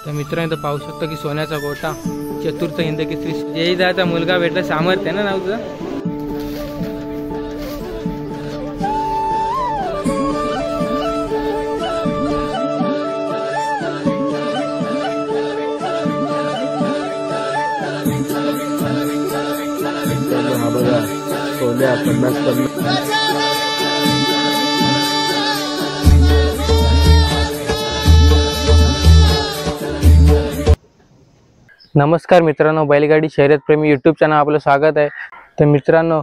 तर मित्रांनो पाहू शकतो की सोन्याचा गोटा चतुर्थ हिंद केसरी जयदाचा मुलगा भेटला सामर्थ्य ना नाव तुझं। हा बघा सोन्या 50-50। नमस्कार मित्रांनो, बैलगाडी शर्यत प्रेमी यूट्यूब चॅनल आपलं स्वागत आहे। तर मित्रांनो,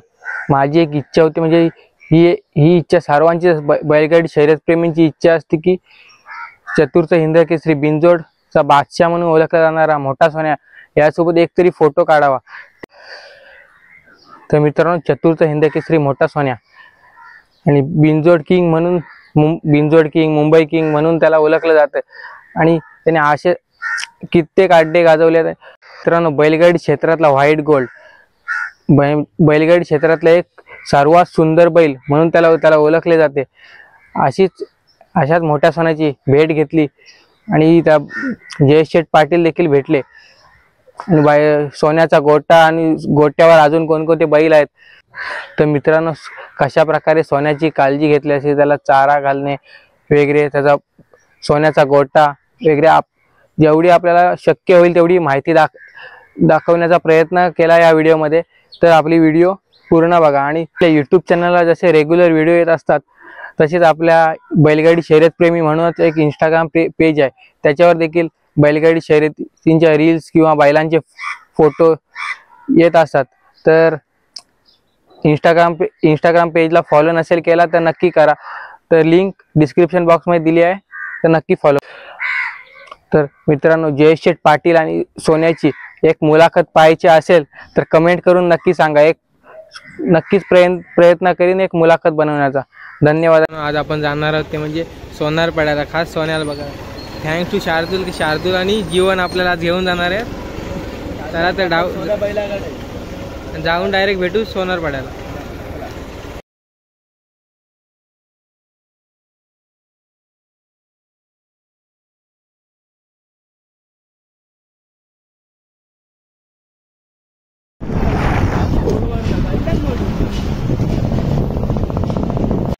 माझी एक इच्छा होती, म्हणजे ही इच्छा सर्वांची बैलगाडी शर्यत प्रेमींची इच्छा असते की चतुर्थ हिंद केसरी बिनजोडचा बादशाह म्हणून ओळखला जाणारा मोठा सोन्या यासोबत एक तरी फोटो काढावा। तर मित्रांनो, चतुर्थ हिंद केसरी मोठा सोन्या आणि बिनजोड किंग म्हणून मुंबई किंग म्हणून त्याला ओळखलं जातं आणि त्याने असे कित्येक अड्डे गाजवले। मित्रांनो, बैलगाडी क्षेत्रातला व्हाईट गोल्ड, बैलगाडी क्षेत्रातला एक सर्वात सुंदर बैल म्हणून त्याला ओळखले जाते। अशाच मोठ्या सोन्याची भेट घेतली आणि त्या जयेश शेठ पाटील देखील भेटले आणि सोन्याचा गोटा आणि गोट्यावर अजून कोणकोणते बैल आहेत। तर मित्रांनो, कशा प्रकारे सोन्याची काळजी घेतली असेल, त्याला चारा घालणे वगैरे, त्याचा सोन्याचा गोटा वगैरे जेवढी आपल्याला शक्य होईल तेवढी माहिती दाखवण्याचा प्रयत्न केला या व्हिडिओमध्ये। तर आपली व्हिडिओ पूर्ण बघा आणि आपल्या यूट्यूब चॅनलला जसे रेग्युलर व्हिडिओ येत असतात तसेच आपल्या बैलगाडी शर्यत प्रेमी म्हणूनच एक इंस्टाग्राम पेज आहे, त्याच्यावर देखील बैलगाडी शर्यतींच्या रील्स किंवा बैलांचे फोटो येत असतात। तर इंस्टाग्राम पेजला फॉलो नसेल केला तर नक्की करा, तर लिंक डिस्क्रिप्शन बॉक्समध्ये दिली आहे, तर नक्की फॉलो। तर मित्रांनो, जयेश शेठ पाटील आणि सोन्याची एक मुलाखत पाहायची असेल तर कमेंट करून नक्की सांगा, नक्कीच प्रयत्न करीन एक मुलाखत बनवण्याचा। धन्यवाद। आज आपण जाणार आहोत ते म्हणजे सोनार पड्याला, खास सोन्याला बघा। थँक्स टू शार्दूल की शार्दूल आणि जीवन आपल्याला आज घेऊन जाणार आहेत। चला तर जाऊन डायरेक्ट भेटू सोनार पड्याला।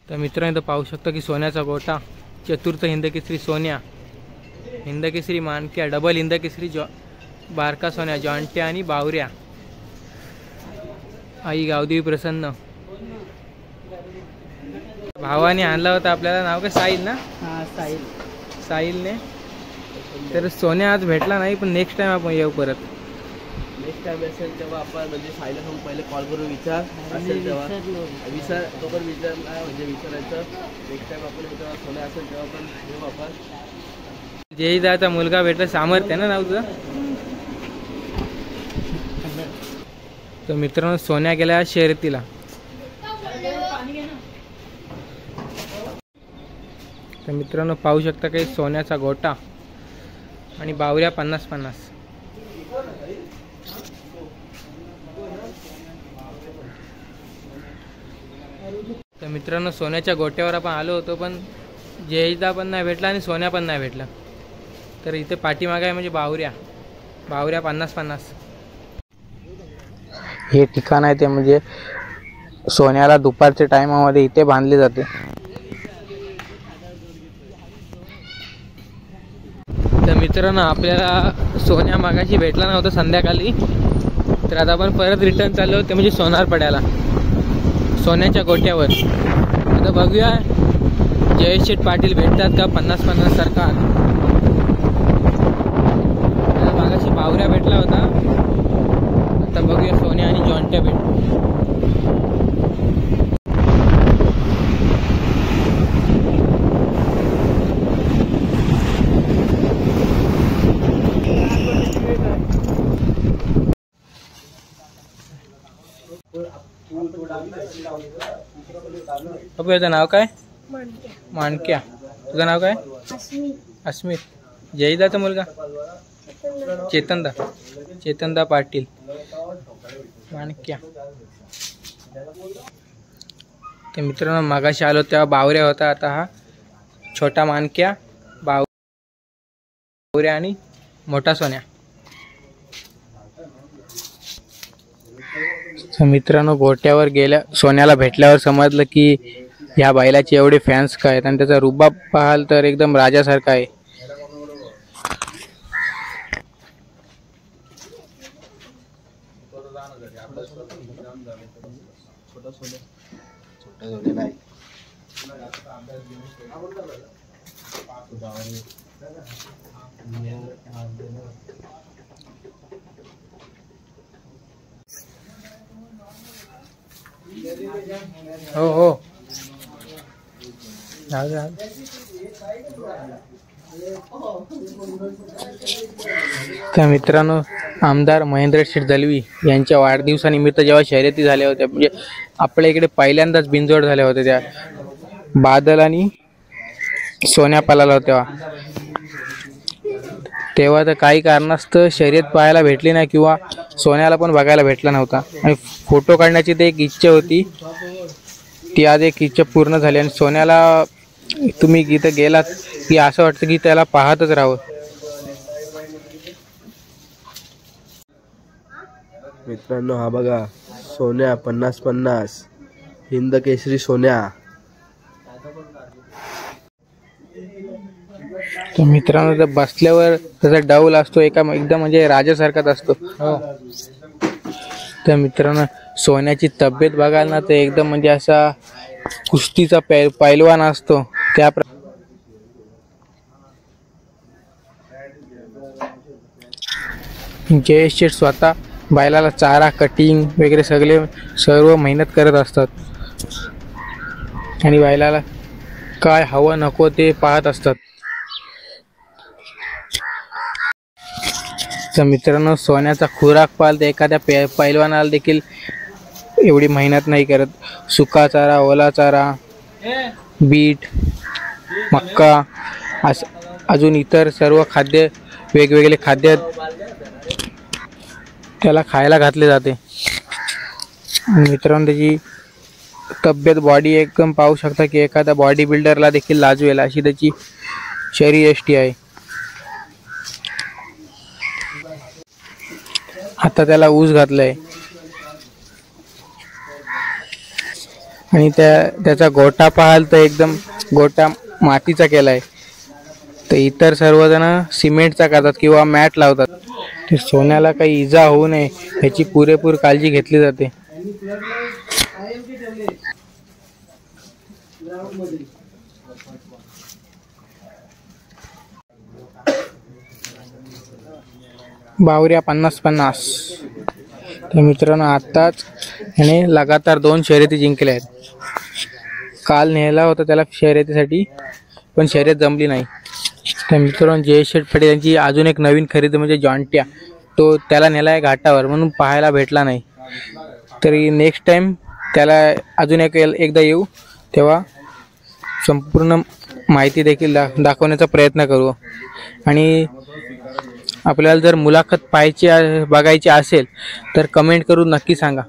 तर मित्रांनो, पाहू शकतो की सोन्याचा गोटा चतुर्थ हिंद केसरी सोन्या, हिंद केसरी मानक्या, डबल हिंद केसरी बारका सोन्या, जॉन्ट्या आणि बावऱ्या, आई गावदेवी प्रसन्न। भावाने आणला होता आपल्याला, नाव काय साहिल ना? हां, साहिलने। तर सोन्या आज भेटला नाही, पण नेक्स्ट टाइम आपण येऊ परत। नेक्स्ट टाइम असेल तेव्हा आपण म्हणजे साहिलला जाऊन पहिले कॉल करून विचार असेल तेव्हा तो पण विचारला, म्हणजे विचारायचं। नेक्स्ट टाइम आपण जेव्हा सोन्या असेल तेव्हा पण येऊ आपण। जयदाचा मुलगा भेटला सामर्थ्य ना नाव तुझं। तर मित्रांनो, सोन्या गेला शर्यतीला। तर मित्रांनो, पाहू शकता काही सोन्याचा गोटा आणि बावऱ्या 50-50। तर मित्रांनो, सोन्याच्या गोट्यावर आपण आलो होतो, पण जयदा पण नाही भेटला आणि सोन्या पण नाही भेटला। तर इथे पाठीमागे आहे म्हणजे बावऱ्या 50-50 हे ठिकाण आहे। ते म्हणजे सोन्याला दुपारच्या टायमामध्ये इथे बांधले जाते। तर मित्रांनो, आपल्याला सोन्या मागाशी भेटला नव्हता संध्याकाळी, तर आता आपण परत रिटर्न चाललो होते म्हणजे सोनार पड्याला, सोन्याच्या गोट्यावर। आता बघूया जयेश शेठ पाटील भेटतात का 50-50 सारखा। मागाशी बावऱ्या भेटला होता, आता बघूया सोन्या आणि जॉन्ट्या भेट। अबे याचं नाव काय? मानक्या। तुझं नाव काय? अस्मित। जयदाचा मुलगा चेतनदा पाटील, मानक्या। तर मित्रांनो, मागाशी आलो तेव्हा बावऱ्या होता, आता हा छोटा मानक्या, बावऱ्या आणि मोठा सोन्या. तर मित्रांनो, गोट्यावर गेल्या सोन्याला भेटल्यावर समजलं की ह्या बैलाचे एवढे फॅन्स काय आहेत आणि त्याचा रुबाब पाहाल तर एकदम राजासारखा आहे. हो हो, तर मित्रांनो, आमदार महेंद्र शेठ दलवी यांच्या वाढदिवसानिमित्त जेव्हा शर्यती झाल्या होत्या, म्हणजे आपल्या इकडे पहिल्यांदाच बिनजोड झाल्या होत्या, त्या बादल आणि सोन्या पळाला होता तेव्हा तर काही कारणास्तव शर्यत पाहायला भेटली नाही किंवा सोन्याला पण बघायला भेटला नव्हता. आणि फोटो काढण्याची ते एक इच्छा होती, ती आज एक इच्छा पूर्ण झाली. आणि सोन्याला तुम्ही इथं गेलात की असं वाटतं की त्याला पाहतच राहावं. मित्रांनो, हा बघा सोन्या 50-50 हिंद केसरी सोन्या. तर मित्रांनो, तर बसल्यावर त्याचा डाऊल असतो एकदम म्हणजे राजासारखाच असतो. तर मित्रांनो, सोन्याची तब्येत बघाल ना तर एकदम म्हणजे असा कुस्तीचा पैलवान असतो त्या जयेश शेठ स्वतः बैलाला चारा, कटिंग वगैरे सर्व मेहनत करत असतात आणि बैलाला काय हवं नको ते पाहत असतात. तर मित्रांनो, सोन्याचा खुराक पाहाल तर एखाद्या पैलवानाला देखील एवढी मेहनत नाही करत. सुका चारा, ओला चारा, बीट, मक्का, अजून इतर सर्व खाद्य, वेगवेगळे खाद्य त्याला खायला घातले जाते. मित्रांनो, त्याची तब्येत, बॉडी एकदम पाहू शकता की एखाद्या बॉडी बिल्डरला देखील लाजवेल अशी त्याची शरीरयष्टी आहे. आता त्याला ऊस घातलाय आणि त्याचा गोटा पाहाल तर एकदम गोटा मातीचा केलाय. तर इतर सर्वजण सिमेंटचा करतात किंवा मॅट लावतात. तर सोन्याला काही इजा होऊ नये याची पुरेपूर काळजी घेतली जाते. बावऱ्या 50-50. तर मित्रांनो, आत्ताच याने लगातार 2 शर्यती जिंकल्या आहेत. काल नेला होता त्याला शर्यतीसाठी, पण शर्यत जमली नाही. तर मित्रांनो, जयेश शेठ पटेल यांची अजून एक नवीन खरेदी म्हणजे जॉन्टिया, तो त्याला नेला आहे घाटावर म्हणून पाहायला भेटला नाही. तरी नेक्स्ट टाइम त्याला अजून एकदा येऊ तेव्हा संपूर्ण माहिती देखील दाखवण्याचा प्रयत्न करू. आणि आपल्याला जर मुलाखत बघायची असेल तर कमेंट करून नक्की सांगा.